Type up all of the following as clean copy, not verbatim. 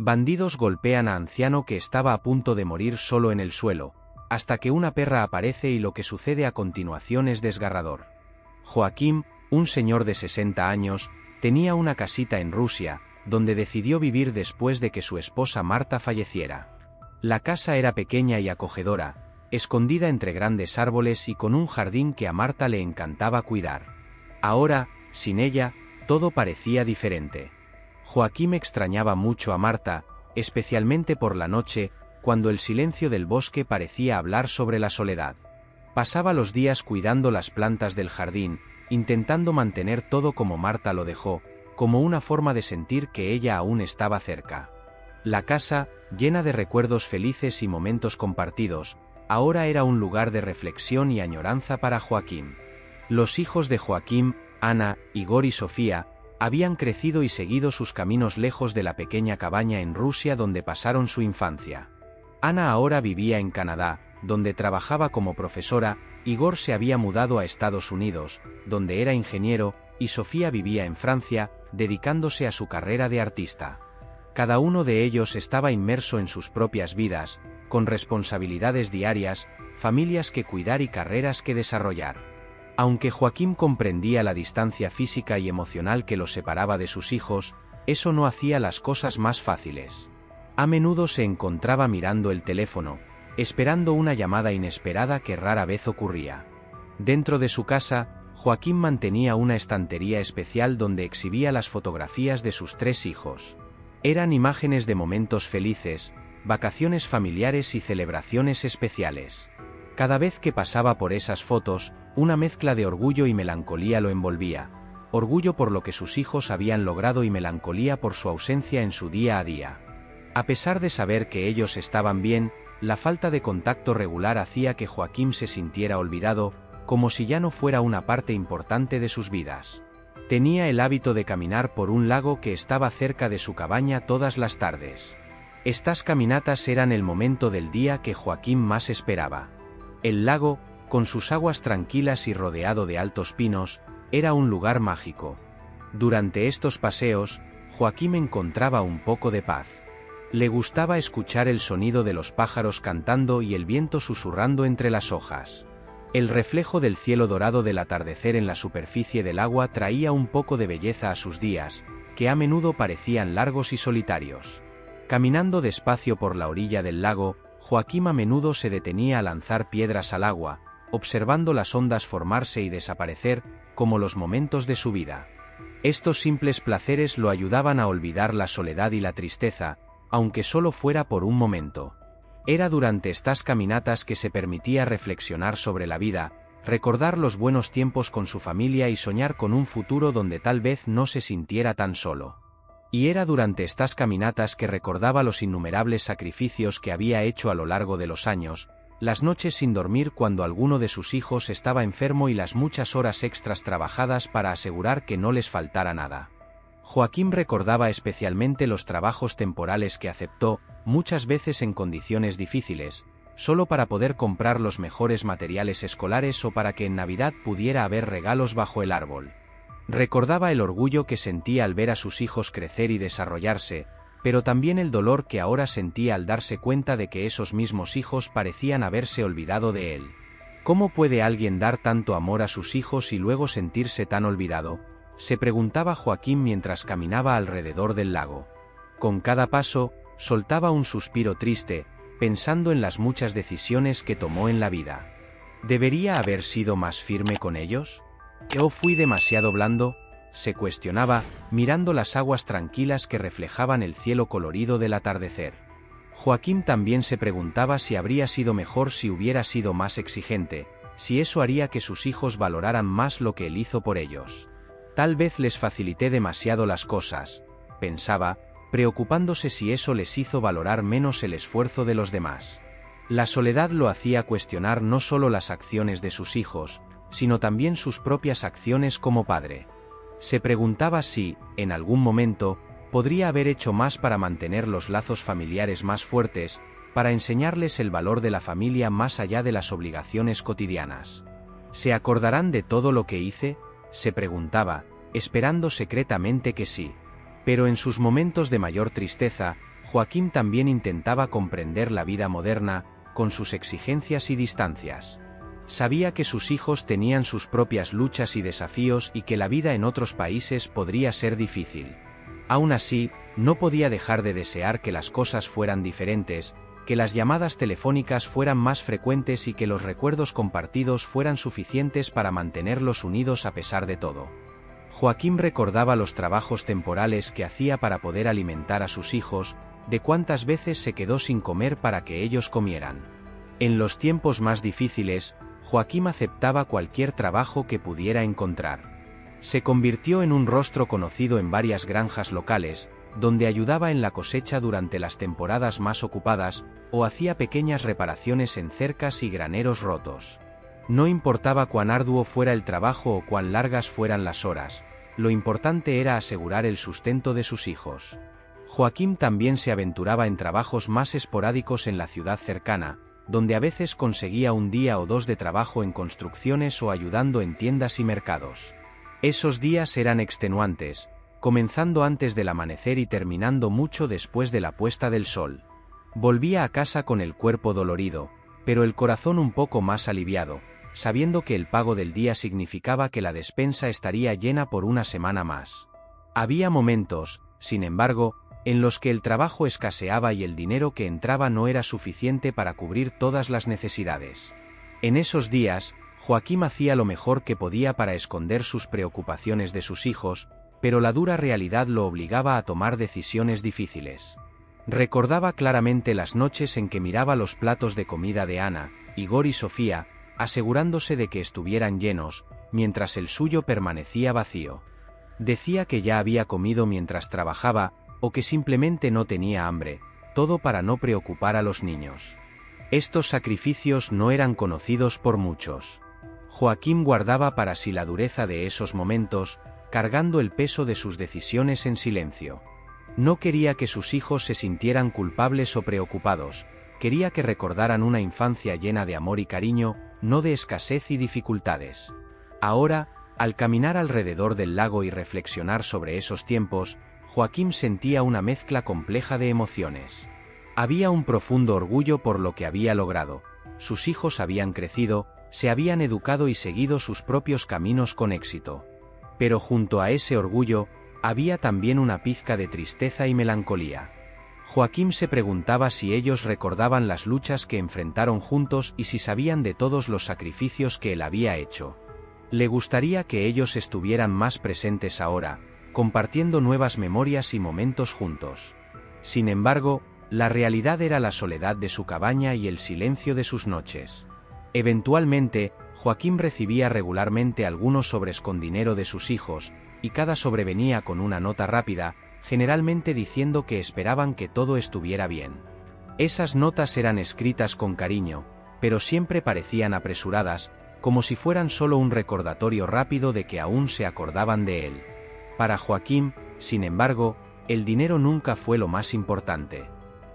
Bandidos golpean a anciano que estaba a punto de morir solo en el suelo, hasta que una perra aparece y lo que sucede a continuación es desgarrador. Joaquim, un señor de 60 años, tenía una casita en Rusia, donde decidió vivir después de que su esposa Marta falleciera. La casa era pequeña y acogedora, escondida entre grandes árboles y con un jardín que a Marta le encantaba cuidar. Ahora, sin ella, todo parecía diferente. Joaquim extrañaba mucho a Marta, especialmente por la noche, cuando el silencio del bosque parecía hablar sobre la soledad. Pasaba los días cuidando las plantas del jardín, intentando mantener todo como Marta lo dejó, como una forma de sentir que ella aún estaba cerca. La casa, llena de recuerdos felices y momentos compartidos, ahora era un lugar de reflexión y añoranza para Joaquim. Los hijos de Joaquim, Ana, Igor y Sofía, habían crecido y seguido sus caminos lejos de la pequeña cabaña en Rusia donde pasaron su infancia. Ana ahora vivía en Canadá, donde trabajaba como profesora. Igor se había mudado a Estados Unidos, donde era ingeniero, y Sofía vivía en Francia, dedicándose a su carrera de artista. Cada uno de ellos estaba inmerso en sus propias vidas, con responsabilidades diarias, familias que cuidar y carreras que desarrollar. Aunque Joaquim comprendía la distancia física y emocional que los separaba de sus hijos, eso no hacía las cosas más fáciles. A menudo se encontraba mirando el teléfono, esperando una llamada inesperada que rara vez ocurría. Dentro de su casa, Joaquim mantenía una estantería especial donde exhibía las fotografías de sus 3 hijos. Eran imágenes de momentos felices, vacaciones familiares y celebraciones especiales. Cada vez que pasaba por esas fotos, una mezcla de orgullo y melancolía lo envolvía. Orgullo por lo que sus hijos habían logrado y melancolía por su ausencia en su día a día. A pesar de saber que ellos estaban bien, la falta de contacto regular hacía que Joaquim se sintiera olvidado, como si ya no fuera una parte importante de sus vidas. Tenía el hábito de caminar por un lago que estaba cerca de su cabaña todas las tardes. Estas caminatas eran el momento del día que Joaquim más esperaba. El lago, con sus aguas tranquilas y rodeado de altos pinos, era un lugar mágico. Durante estos paseos, Joaquim encontraba un poco de paz. Le gustaba escuchar el sonido de los pájaros cantando y el viento susurrando entre las hojas. El reflejo del cielo dorado del atardecer en la superficie del agua traía un poco de belleza a sus días, que a menudo parecían largos y solitarios. Caminando despacio por la orilla del lago, Joaquim a menudo se detenía a lanzar piedras al agua, observando las ondas formarse y desaparecer, como los momentos de su vida. Estos simples placeres lo ayudaban a olvidar la soledad y la tristeza, aunque solo fuera por un momento. Era durante estas caminatas que se permitía reflexionar sobre la vida, recordar los buenos tiempos con su familia y soñar con un futuro donde tal vez no se sintiera tan solo. Y era durante estas caminatas que recordaba los innumerables sacrificios que había hecho a lo largo de los años, las noches sin dormir cuando alguno de sus hijos estaba enfermo y las muchas horas extras trabajadas para asegurar que no les faltara nada. Joaquim recordaba especialmente los trabajos temporales que aceptó, muchas veces en condiciones difíciles, solo para poder comprar los mejores materiales escolares o para que en Navidad pudiera haber regalos bajo el árbol. Recordaba el orgullo que sentía al ver a sus hijos crecer y desarrollarse, pero también el dolor que ahora sentía al darse cuenta de que esos mismos hijos parecían haberse olvidado de él. ¿Cómo puede alguien dar tanto amor a sus hijos y luego sentirse tan olvidado?, se preguntaba Joaquim mientras caminaba alrededor del lago. Con cada paso, soltaba un suspiro triste, pensando en las muchas decisiones que tomó en la vida. ¿Debería haber sido más firme con ellos? ¿O fui demasiado blando?, se cuestionaba, mirando las aguas tranquilas que reflejaban el cielo colorido del atardecer. Joaquim también se preguntaba si habría sido mejor si hubiera sido más exigente, si eso haría que sus hijos valoraran más lo que él hizo por ellos. Tal vez les facilité demasiado las cosas, pensaba, preocupándose si eso les hizo valorar menos el esfuerzo de los demás. La soledad lo hacía cuestionar no solo las acciones de sus hijos, sino también sus propias acciones como padre. Se preguntaba si, en algún momento, podría haber hecho más para mantener los lazos familiares más fuertes, para enseñarles el valor de la familia más allá de las obligaciones cotidianas. ¿Se acordarán de todo lo que hice?, se preguntaba, esperando secretamente que sí. Pero en sus momentos de mayor tristeza, Joaquim también intentaba comprender la vida moderna, con sus exigencias y distancias. Sabía que sus hijos tenían sus propias luchas y desafíos y que la vida en otros países podría ser difícil. Aún así, no podía dejar de desear que las cosas fueran diferentes, que las llamadas telefónicas fueran más frecuentes y que los recuerdos compartidos fueran suficientes para mantenerlos unidos a pesar de todo. Joaquim recordaba los trabajos temporales que hacía para poder alimentar a sus hijos, de cuántas veces se quedó sin comer para que ellos comieran. En los tiempos más difíciles, Joaquim aceptaba cualquier trabajo que pudiera encontrar. Se convirtió en un rostro conocido en varias granjas locales, donde ayudaba en la cosecha durante las temporadas más ocupadas, o hacía pequeñas reparaciones en cercas y graneros rotos. No importaba cuán arduo fuera el trabajo o cuán largas fueran las horas, lo importante era asegurar el sustento de sus hijos. Joaquim también se aventuraba en trabajos más esporádicos en la ciudad cercana, donde a veces conseguía un día o dos de trabajo en construcciones o ayudando en tiendas y mercados. Esos días eran extenuantes, comenzando antes del amanecer y terminando mucho después de la puesta del sol. Volvía a casa con el cuerpo dolorido, pero el corazón un poco más aliviado, sabiendo que el pago del día significaba que la despensa estaría llena por una semana más. Había momentos, sin embargo, en los que el trabajo escaseaba y el dinero que entraba no era suficiente para cubrir todas las necesidades. En esos días, Joaquim hacía lo mejor que podía para esconder sus preocupaciones de sus hijos, pero la dura realidad lo obligaba a tomar decisiones difíciles. Recordaba claramente las noches en que miraba los platos de comida de Ana, Igor y Sofía, asegurándose de que estuvieran llenos, mientras el suyo permanecía vacío. Decía que ya había comido mientras trabajaba, o que simplemente no tenía hambre, todo para no preocupar a los niños. Estos sacrificios no eran conocidos por muchos. Joaquim guardaba para sí la dureza de esos momentos, cargando el peso de sus decisiones en silencio. No quería que sus hijos se sintieran culpables o preocupados, quería que recordaran una infancia llena de amor y cariño, no de escasez y dificultades. Ahora, al caminar alrededor del lago y reflexionar sobre esos tiempos, Joaquim sentía una mezcla compleja de emociones. Había un profundo orgullo por lo que había logrado. Sus hijos habían crecido, se habían educado y seguido sus propios caminos con éxito. Pero junto a ese orgullo, había también una pizca de tristeza y melancolía. Joaquim se preguntaba si ellos recordaban las luchas que enfrentaron juntos y si sabían de todos los sacrificios que él había hecho. Le gustaría que ellos estuvieran más presentes ahora, compartiendo nuevas memorias y momentos juntos. Sin embargo, la realidad era la soledad de su cabaña y el silencio de sus noches. Eventualmente, Joaquim recibía regularmente algunos sobres con dinero de sus hijos, y cada sobre venía con una nota rápida, generalmente diciendo que esperaban que todo estuviera bien. Esas notas eran escritas con cariño, pero siempre parecían apresuradas, como si fueran solo un recordatorio rápido de que aún se acordaban de él. Para Joaquim, sin embargo, el dinero nunca fue lo más importante.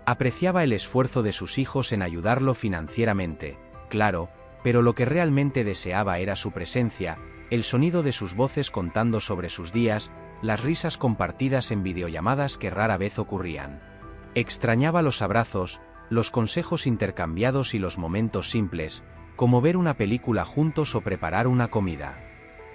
Apreciaba el esfuerzo de sus hijos en ayudarlo financieramente, claro, pero lo que realmente deseaba era su presencia, el sonido de sus voces contando sobre sus días, las risas compartidas en videollamadas que rara vez ocurrían. Extrañaba los abrazos, los consejos intercambiados y los momentos simples, como ver una película juntos o preparar una comida.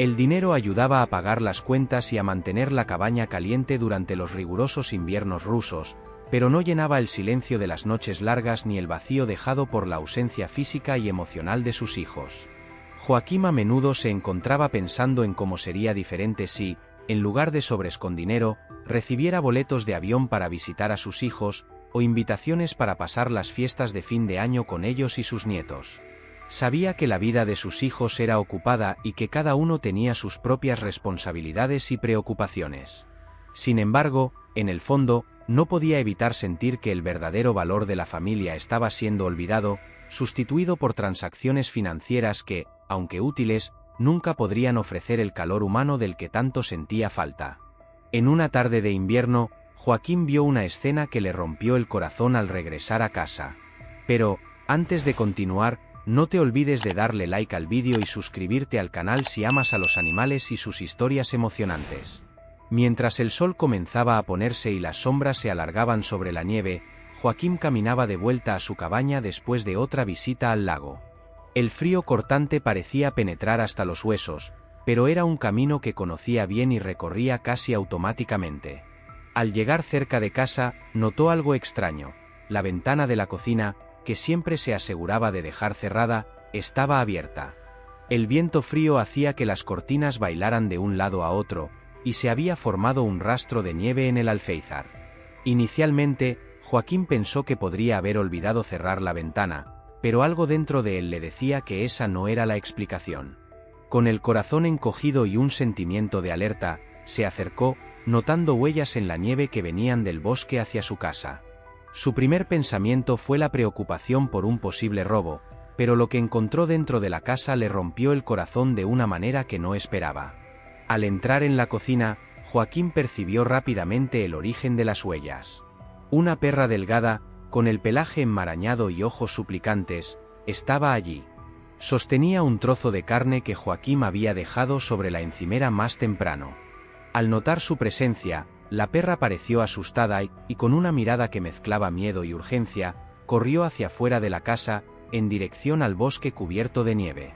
El dinero ayudaba a pagar las cuentas y a mantener la cabaña caliente durante los rigurosos inviernos rusos, pero no llenaba el silencio de las noches largas ni el vacío dejado por la ausencia física y emocional de sus hijos. Joaquim a menudo se encontraba pensando en cómo sería diferente si, en lugar de sobres con dinero, recibiera boletos de avión para visitar a sus hijos, o invitaciones para pasar las fiestas de fin de año con ellos y sus nietos. Sabía que la vida de sus hijos era ocupada y que cada uno tenía sus propias responsabilidades y preocupaciones. Sin embargo, en el fondo, no podía evitar sentir que el verdadero valor de la familia estaba siendo olvidado, sustituido por transacciones financieras que, aunque útiles, nunca podrían ofrecer el calor humano del que tanto sentía falta. En una tarde de invierno, Joaquim vio una escena que le rompió el corazón al regresar a casa. Pero, antes de continuar, no te olvides de darle like al vídeo y suscribirte al canal si amas a los animales y sus historias emocionantes. Mientras el sol comenzaba a ponerse y las sombras se alargaban sobre la nieve, Joaquim caminaba de vuelta a su cabaña después de otra visita al lago. El frío cortante parecía penetrar hasta los huesos, pero era un camino que conocía bien y recorría casi automáticamente. Al llegar cerca de casa, notó algo extraño. La ventana de la cocina, que siempre se aseguraba de dejar cerrada, estaba abierta. El viento frío hacía que las cortinas bailaran de un lado a otro, y se había formado un rastro de nieve en el alféizar. Inicialmente, Joaquim pensó que podría haber olvidado cerrar la ventana, pero algo dentro de él le decía que esa no era la explicación. Con el corazón encogido y un sentimiento de alerta, se acercó, notando huellas en la nieve que venían del bosque hacia su casa. Su primer pensamiento fue la preocupación por un posible robo, pero lo que encontró dentro de la casa le rompió el corazón de una manera que no esperaba. Al entrar en la cocina, Joaquim percibió rápidamente el origen de las huellas. Una perra delgada, con el pelaje enmarañado y ojos suplicantes, estaba allí. Sostenía un trozo de carne que Joaquim había dejado sobre la encimera más temprano. Al notar su presencia, la perra pareció asustada y con una mirada que mezclaba miedo y urgencia, corrió hacia fuera de la casa, en dirección al bosque cubierto de nieve.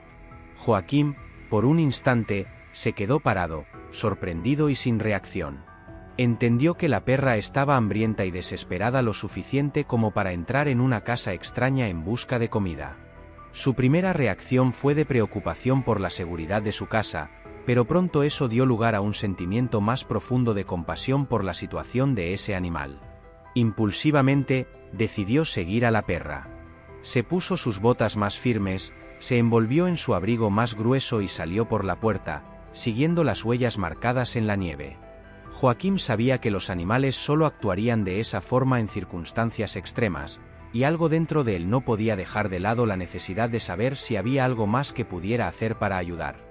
Joaquim, por un instante, se quedó parado, sorprendido y sin reacción. Entendió que la perra estaba hambrienta y desesperada lo suficiente como para entrar en una casa extraña en busca de comida. Su primera reacción fue de preocupación por la seguridad de su casa, pero pronto eso dio lugar a un sentimiento más profundo de compasión por la situación de ese animal. Impulsivamente, decidió seguir a la perra. Se puso sus botas más firmes, se envolvió en su abrigo más grueso y salió por la puerta, siguiendo las huellas marcadas en la nieve. Joaquim sabía que los animales solo actuarían de esa forma en circunstancias extremas, y algo dentro de él no podía dejar de lado la necesidad de saber si había algo más que pudiera hacer para ayudar.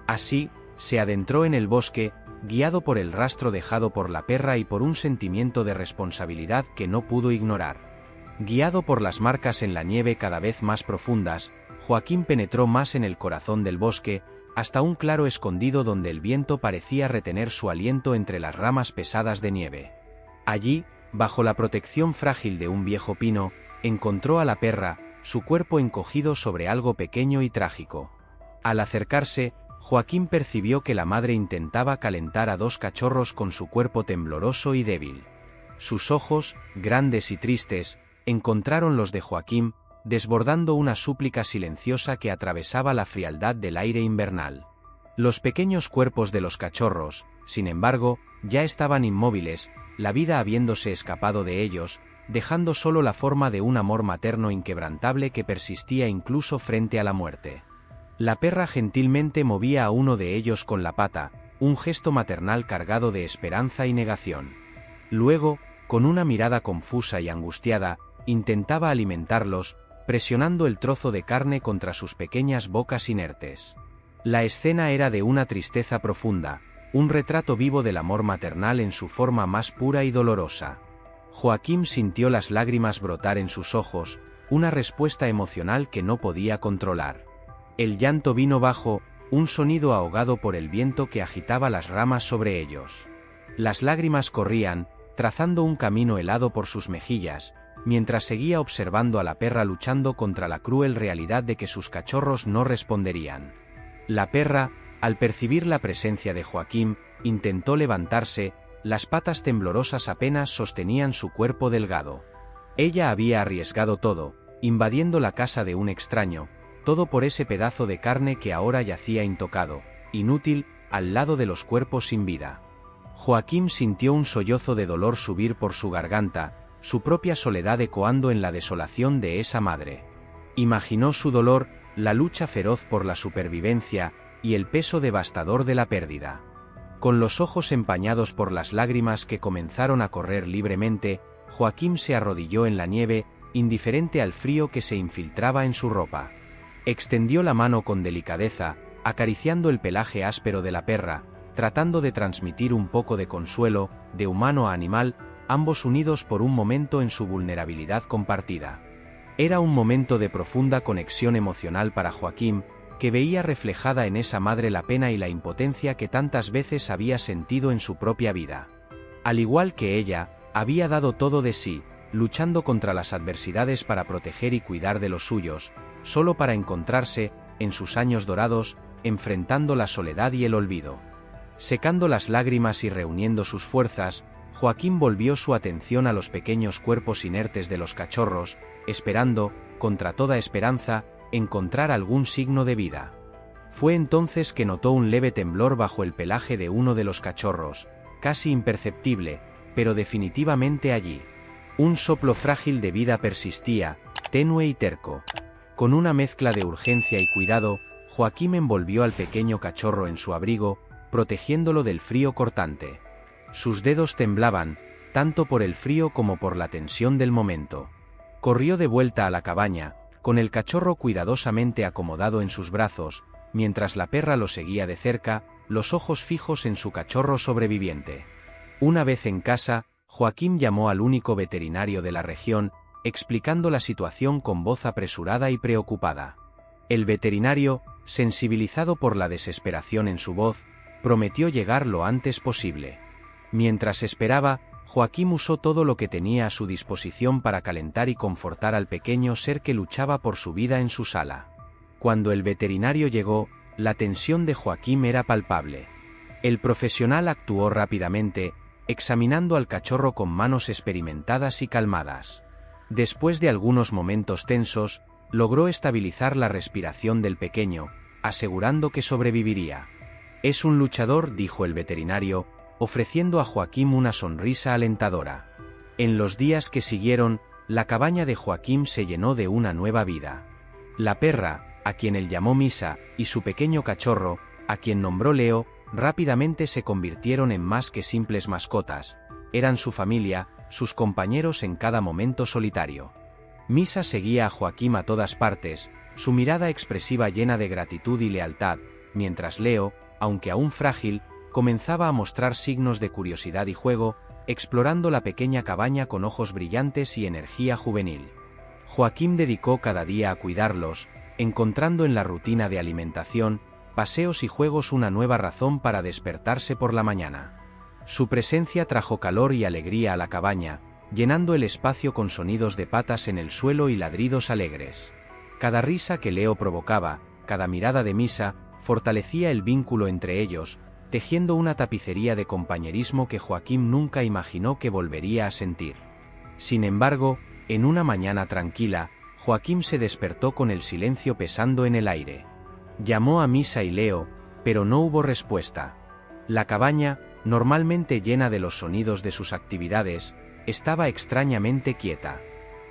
Así, se adentró en el bosque, guiado por el rastro dejado por la perra y por un sentimiento de responsabilidad que no pudo ignorar. Guiado por las marcas en la nieve cada vez más profundas, Joaquim penetró más en el corazón del bosque, hasta un claro escondido donde el viento parecía retener su aliento entre las ramas pesadas de nieve. Allí, bajo la protección frágil de un viejo pino, encontró a la perra, su cuerpo encogido sobre algo pequeño y trágico. Al acercarse, Joaquim percibió que la madre intentaba calentar a dos cachorros con su cuerpo tembloroso y débil. Sus ojos, grandes y tristes, encontraron los de Joaquim, desbordando una súplica silenciosa que atravesaba la frialdad del aire invernal. Los pequeños cuerpos de los cachorros, sin embargo, ya estaban inmóviles, la vida habiéndose escapado de ellos, dejando solo la forma de un amor materno inquebrantable que persistía incluso frente a la muerte. La perra gentilmente movía a uno de ellos con la pata, un gesto maternal cargado de esperanza y negación. Luego, con una mirada confusa y angustiada, intentaba alimentarlos, presionando el trozo de carne contra sus pequeñas bocas inertes. La escena era de una tristeza profunda, un retrato vivo del amor maternal en su forma más pura y dolorosa. Joaquim sintió las lágrimas brotar en sus ojos, una respuesta emocional que no podía controlar. El llanto vino bajo, un sonido ahogado por el viento que agitaba las ramas sobre ellos. Las lágrimas corrían, trazando un camino helado por sus mejillas, mientras seguía observando a la perra luchando contra la cruel realidad de que sus cachorros no responderían. La perra, al percibir la presencia de Joaquim, intentó levantarse, las patas temblorosas apenas sostenían su cuerpo delgado. Ella había arriesgado todo, invadiendo la casa de un extraño, todo por ese pedazo de carne que ahora yacía intocado, inútil, al lado de los cuerpos sin vida. Joaquim sintió un sollozo de dolor subir por su garganta, su propia soledad ecoando en la desolación de esa madre. Imaginó su dolor, la lucha feroz por la supervivencia, y el peso devastador de la pérdida. Con los ojos empañados por las lágrimas que comenzaron a correr libremente, Joaquim se arrodilló en la nieve, indiferente al frío que se infiltraba en su ropa. Extendió la mano con delicadeza, acariciando el pelaje áspero de la perra, tratando de transmitir un poco de consuelo, de humano a animal, ambos unidos por un momento en su vulnerabilidad compartida. Era un momento de profunda conexión emocional para Joaquim, que veía reflejada en esa madre la pena y la impotencia que tantas veces había sentido en su propia vida. Al igual que ella, había dado todo de sí, luchando contra las adversidades para proteger y cuidar de los suyos, solo para encontrarse, en sus años dorados, enfrentando la soledad y el olvido. Secando las lágrimas y reuniendo sus fuerzas, Joaquín volvió su atención a los pequeños cuerpos inertes de los cachorros, esperando, contra toda esperanza, encontrar algún signo de vida. Fue entonces que notó un leve temblor bajo el pelaje de uno de los cachorros, casi imperceptible, pero definitivamente allí. Un soplo frágil de vida persistía, tenue y terco. Con una mezcla de urgencia y cuidado, Joaquín envolvió al pequeño cachorro en su abrigo, protegiéndolo del frío cortante. Sus dedos temblaban, tanto por el frío como por la tensión del momento. Corrió de vuelta a la cabaña, con el cachorro cuidadosamente acomodado en sus brazos, mientras la perra lo seguía de cerca, los ojos fijos en su cachorro sobreviviente. Una vez en casa, Joaquín llamó al único veterinario de la región, explicando la situación con voz apresurada y preocupada. El veterinario, sensibilizado por la desesperación en su voz, prometió llegar lo antes posible. Mientras esperaba, Joaquín usó todo lo que tenía a su disposición para calentar y confortar al pequeño ser que luchaba por su vida en su sala. Cuando el veterinario llegó, la tensión de Joaquín era palpable. El profesional actuó rápidamente, examinando al cachorro con manos experimentadas y calmadas. Después de algunos momentos tensos, logró estabilizar la respiración del pequeño, asegurando que sobreviviría. «Es un luchador», dijo el veterinario, ofreciendo a Joaquín una sonrisa alentadora. En los días que siguieron, la cabaña de Joaquín se llenó de una nueva vida. La perra, a quien él llamó Misa, y su pequeño cachorro, a quien nombró Leo, rápidamente se convirtieron en más que simples mascotas. Eran su familia, sus compañeros en cada momento solitario. Misa seguía a Joaquín a todas partes, su mirada expresiva llena de gratitud y lealtad, mientras Leo, aunque aún frágil, comenzaba a mostrar signos de curiosidad y juego, explorando la pequeña cabaña con ojos brillantes y energía juvenil. Joaquín dedicó cada día a cuidarlos, encontrando en la rutina de alimentación, paseos y juegos una nueva razón para despertarse por la mañana. Su presencia trajo calor y alegría a la cabaña, llenando el espacio con sonidos de patas en el suelo y ladridos alegres. Cada risa que Leo provocaba, cada mirada de Misa, fortalecía el vínculo entre ellos, tejiendo una tapicería de compañerismo que Joaquín nunca imaginó que volvería a sentir. Sin embargo, en una mañana tranquila, Joaquín se despertó con el silencio pesando en el aire. Llamó a Misa y Leo, pero no hubo respuesta. La cabaña, normalmente llena de los sonidos de sus actividades, estaba extrañamente quieta.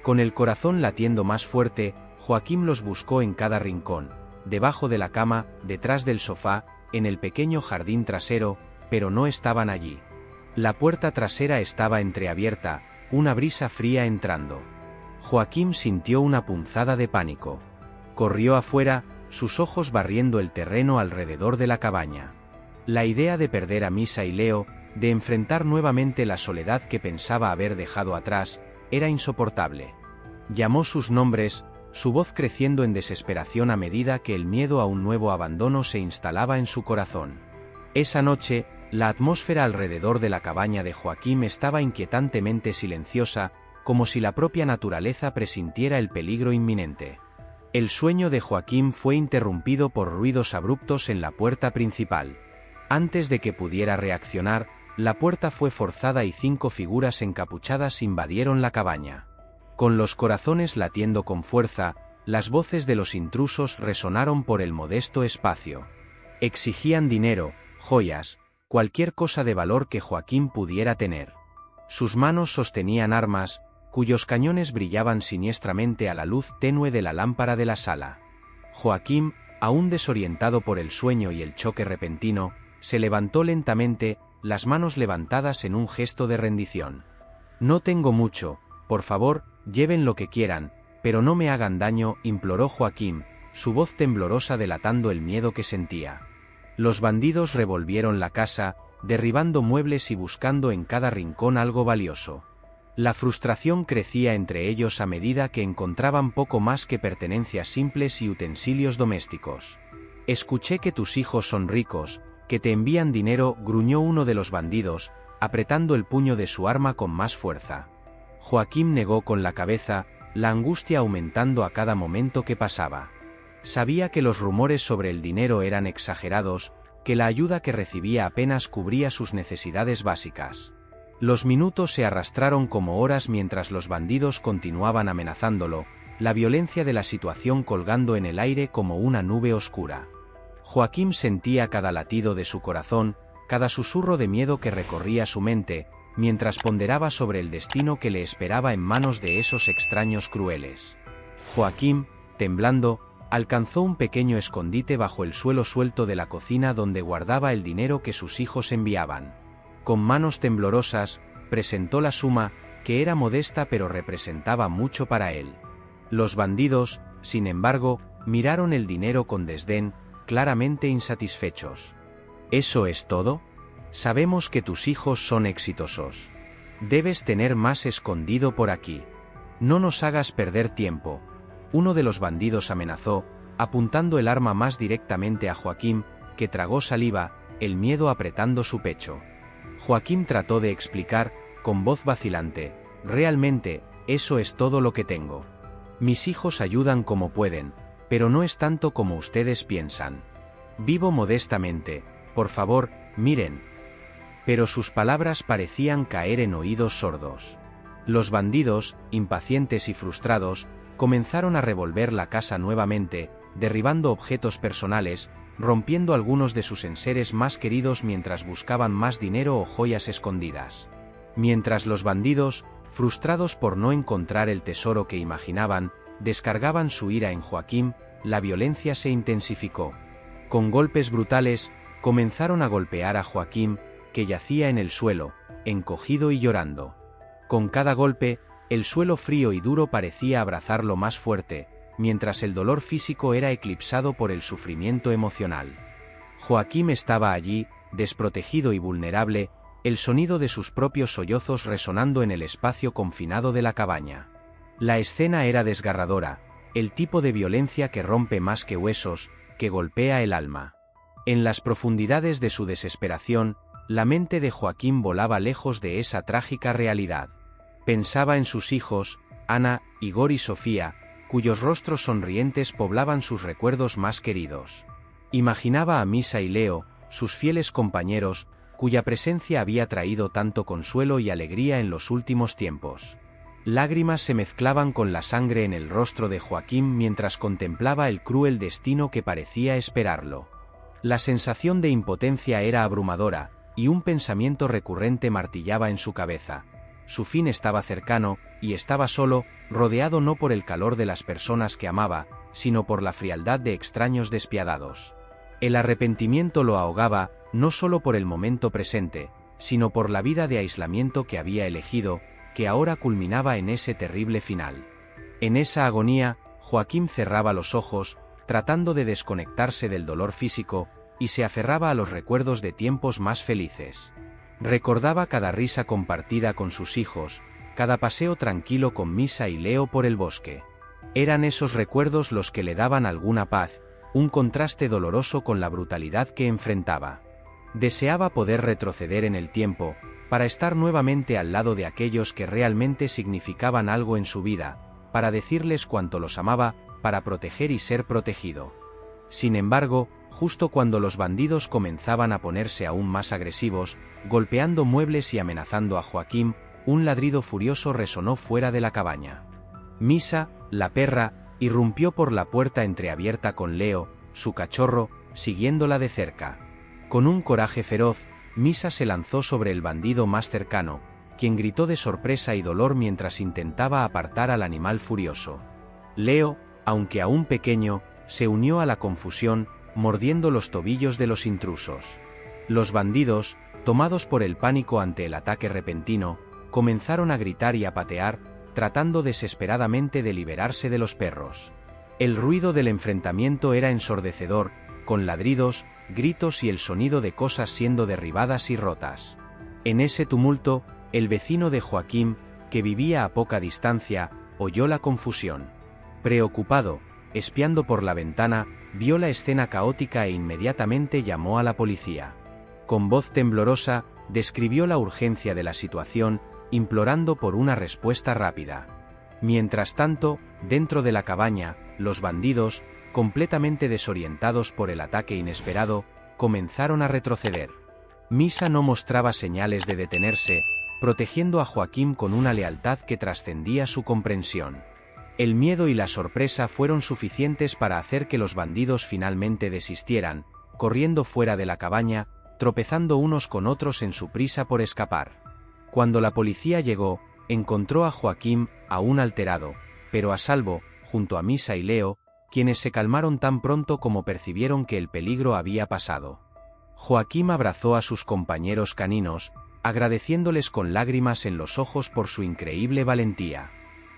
Con el corazón latiendo más fuerte, Joaquín los buscó en cada rincón, debajo de la cama, detrás del sofá, en el pequeño jardín trasero, pero no estaban allí. La puerta trasera estaba entreabierta, una brisa fría entrando. Joaquín sintió una punzada de pánico. Corrió afuera, sus ojos barriendo el terreno alrededor de la cabaña. La idea de perder a Misa y Leo, de enfrentar nuevamente la soledad que pensaba haber dejado atrás, era insoportable. Llamó sus nombres, su voz creciendo en desesperación a medida que el miedo a un nuevo abandono se instalaba en su corazón. Esa noche, la atmósfera alrededor de la cabaña de Joaquín estaba inquietantemente silenciosa, como si la propia naturaleza presintiera el peligro inminente. El sueño de Joaquín fue interrumpido por ruidos abruptos en la puerta principal. Antes de que pudiera reaccionar, la puerta fue forzada y 5 figuras encapuchadas invadieron la cabaña. Con los corazones latiendo con fuerza, las voces de los intrusos resonaron por el modesto espacio. Exigían dinero, joyas, cualquier cosa de valor que Joaquín pudiera tener. Sus manos sostenían armas, cuyos cañones brillaban siniestramente a la luz tenue de la lámpara de la sala. Joaquín, aún desorientado por el sueño y el choque repentino, se levantó lentamente, las manos levantadas en un gesto de rendición. «No tengo mucho, por favor, lleven lo que quieran, pero no me hagan daño», imploró Joaquín, su voz temblorosa delatando el miedo que sentía. Los bandidos revolvieron la casa, derribando muebles y buscando en cada rincón algo valioso. La frustración crecía entre ellos a medida que encontraban poco más que pertenencias simples y utensilios domésticos. Escuché que tus hijos son ricos, que te envían dinero, gruñó uno de los bandidos, apretando el puño de su arma con más fuerza. Joaquim negó con la cabeza, la angustia aumentando a cada momento que pasaba. Sabía que los rumores sobre el dinero eran exagerados, que la ayuda que recibía apenas cubría sus necesidades básicas. Los minutos se arrastraron como horas mientras los bandidos continuaban amenazándolo, la violencia de la situación colgando en el aire como una nube oscura. Joaquim sentía cada latido de su corazón, cada susurro de miedo que recorría su mente, mientras ponderaba sobre el destino que le esperaba en manos de esos extraños crueles. Joaquim, temblando, alcanzó un pequeño escondite bajo el suelo suelto de la cocina donde guardaba el dinero que sus hijos enviaban. Con manos temblorosas, presentó la suma, que era modesta pero representaba mucho para él. Los bandidos, sin embargo, miraron el dinero con desdén, claramente insatisfechos. ¿Eso es todo? Sabemos que tus hijos son exitosos. Debes tener más escondido por aquí. No nos hagas perder tiempo. Uno de los bandidos amenazó, apuntando el arma más directamente a Joaquim, que tragó saliva, el miedo apretando su pecho. Joaquim trató de explicar, con voz vacilante, realmente, eso es todo lo que tengo. Mis hijos ayudan como pueden, pero no es tanto como ustedes piensan. Vivo modestamente, por favor, miren. Pero sus palabras parecían caer en oídos sordos. Los bandidos, impacientes y frustrados, comenzaron a revolver la casa nuevamente, derribando objetos personales, rompiendo algunos de sus enseres más queridos mientras buscaban más dinero o joyas escondidas. Mientras los bandidos, frustrados por no encontrar el tesoro que imaginaban, descargaban su ira en Joaquim, la violencia se intensificó. Con golpes brutales, comenzaron a golpear a Joaquim, que yacía en el suelo, encogido y llorando. Con cada golpe, el suelo frío y duro parecía abrazarlo más fuerte, mientras el dolor físico era eclipsado por el sufrimiento emocional. Joaquim estaba allí, desprotegido y vulnerable, el sonido de sus propios sollozos resonando en el espacio confinado de la cabaña. La escena era desgarradora, el tipo de violencia que rompe más que huesos, que golpea el alma. En las profundidades de su desesperación, la mente de Joaquim volaba lejos de esa trágica realidad. Pensaba en sus hijos, Ana, Igor y Sofía, cuyos rostros sonrientes poblaban sus recuerdos más queridos. Imaginaba a Misa y Leo, sus fieles compañeros, cuya presencia había traído tanto consuelo y alegría en los últimos tiempos. Lágrimas se mezclaban con la sangre en el rostro de Joaquim mientras contemplaba el cruel destino que parecía esperarlo. La sensación de impotencia era abrumadora, y un pensamiento recurrente martillaba en su cabeza. Su fin estaba cercano, y estaba solo, rodeado no por el calor de las personas que amaba, sino por la frialdad de extraños despiadados. El arrepentimiento lo ahogaba, no solo por el momento presente, sino por la vida de aislamiento que había elegido, que ahora culminaba en ese terrible final. En esa agonía, Joaquim cerraba los ojos, tratando de desconectarse del dolor físico, y se aferraba a los recuerdos de tiempos más felices. Recordaba cada risa compartida con sus hijos, cada paseo tranquilo con Misa y Leo por el bosque. Eran esos recuerdos los que le daban alguna paz, un contraste doloroso con la brutalidad que enfrentaba. Deseaba poder retroceder en el tiempo, para estar nuevamente al lado de aquellos que realmente significaban algo en su vida, para decirles cuánto los amaba, para proteger y ser protegido. Sin embargo, justo cuando los bandidos comenzaban a ponerse aún más agresivos, golpeando muebles y amenazando a Joaquim, un ladrido furioso resonó fuera de la cabaña. Misa, la perra, irrumpió por la puerta entreabierta con Leo, su cachorro, siguiéndola de cerca. Con un coraje feroz, Misa se lanzó sobre el bandido más cercano, quien gritó de sorpresa y dolor mientras intentaba apartar al animal furioso. Leo, aunque aún pequeño, se unió a la confusión, mordiendo los tobillos de los intrusos. Los bandidos, tomados por el pánico ante el ataque repentino, comenzaron a gritar y a patear, tratando desesperadamente de liberarse de los perros. El ruido del enfrentamiento era ensordecedor, con ladridos, gritos y el sonido de cosas siendo derribadas y rotas. En ese tumulto, el vecino de Joaquim, que vivía a poca distancia, oyó la confusión. Preocupado, espiando por la ventana, vio la escena caótica e inmediatamente llamó a la policía. Con voz temblorosa, describió la urgencia de la situación, implorando por una respuesta rápida. Mientras tanto, dentro de la cabaña, los bandidos, completamente desorientados por el ataque inesperado, comenzaron a retroceder. Misa no mostraba señales de detenerse, protegiendo a Joaquim con una lealtad que trascendía su comprensión. El miedo y la sorpresa fueron suficientes para hacer que los bandidos finalmente desistieran, corriendo fuera de la cabaña, tropezando unos con otros en su prisa por escapar. Cuando la policía llegó, encontró a Joaquim, aún alterado, pero a salvo, junto a Misa y Leo, quienes se calmaron tan pronto como percibieron que el peligro había pasado. Joaquim abrazó a sus compañeros caninos, agradeciéndoles con lágrimas en los ojos por su increíble valentía.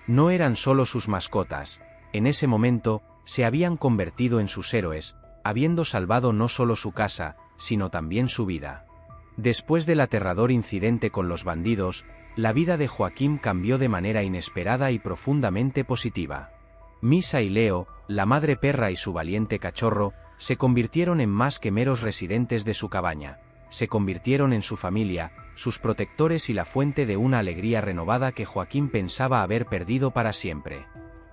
No eran solo sus mascotas, en ese momento, se habían convertido en sus héroes, habiendo salvado no solo su casa, sino también su vida. Después del aterrador incidente con los bandidos, la vida de Joaquim cambió de manera inesperada y profundamente positiva. Misa y Leo, la madre perra y su valiente cachorro, se convirtieron en más que meros residentes de su cabaña, se convirtieron en su familia, sus protectores y la fuente de una alegría renovada que Joaquim pensaba haber perdido para siempre.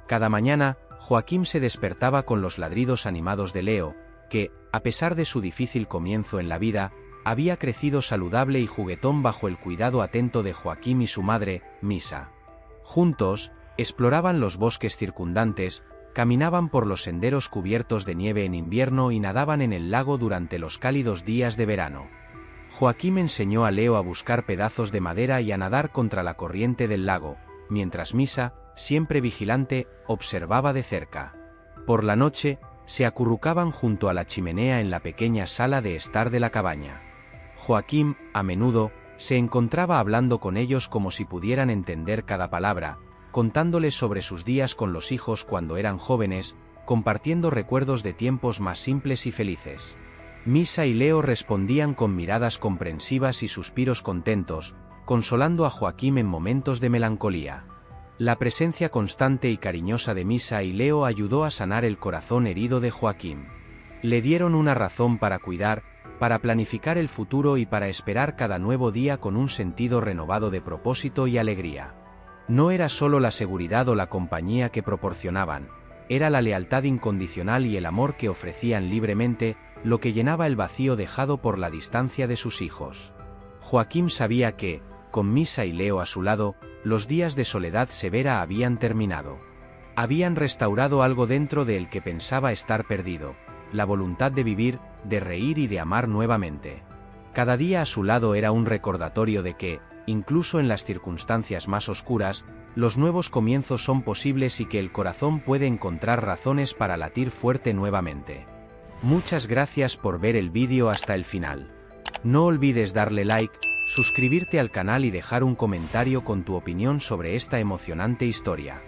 Cada mañana, Joaquim se despertaba con los ladridos animados de Leo, que, a pesar de su difícil comienzo en la vida, había crecido saludable y juguetón bajo el cuidado atento de Joaquim y su madre, Misa. Juntos, exploraban los bosques circundantes, caminaban por los senderos cubiertos de nieve en invierno y nadaban en el lago durante los cálidos días de verano. Joaquim enseñó a Leo a buscar pedazos de madera y a nadar contra la corriente del lago, mientras Misa, siempre vigilante, observaba de cerca. Por la noche, se acurrucaban junto a la chimenea en la pequeña sala de estar de la cabaña. Joaquim, a menudo, se encontraba hablando con ellos como si pudieran entender cada palabra, contándoles sobre sus días con los hijos cuando eran jóvenes, compartiendo recuerdos de tiempos más simples y felices. Misa y Leo respondían con miradas comprensivas y suspiros contentos, consolando a Joaquim en momentos de melancolía. La presencia constante y cariñosa de Misa y Leo ayudó a sanar el corazón herido de Joaquim. Le dieron una razón para cuidar, para planificar el futuro y para esperar cada nuevo día con un sentido renovado de propósito y alegría. No era solo la seguridad o la compañía que proporcionaban, era la lealtad incondicional y el amor que ofrecían libremente, lo que llenaba el vacío dejado por la distancia de sus hijos. Joaquim sabía que, con Misa y Leo a su lado, los días de soledad severa habían terminado. Habían restaurado algo dentro de él que pensaba estar perdido, la voluntad de vivir, de reír y de amar nuevamente. Cada día a su lado era un recordatorio de que, incluso en las circunstancias más oscuras, los nuevos comienzos son posibles y que el corazón puede encontrar razones para latir fuerte nuevamente. Muchas gracias por ver el vídeo hasta el final. No olvides darle like, suscribirte al canal y dejar un comentario con tu opinión sobre esta emocionante historia.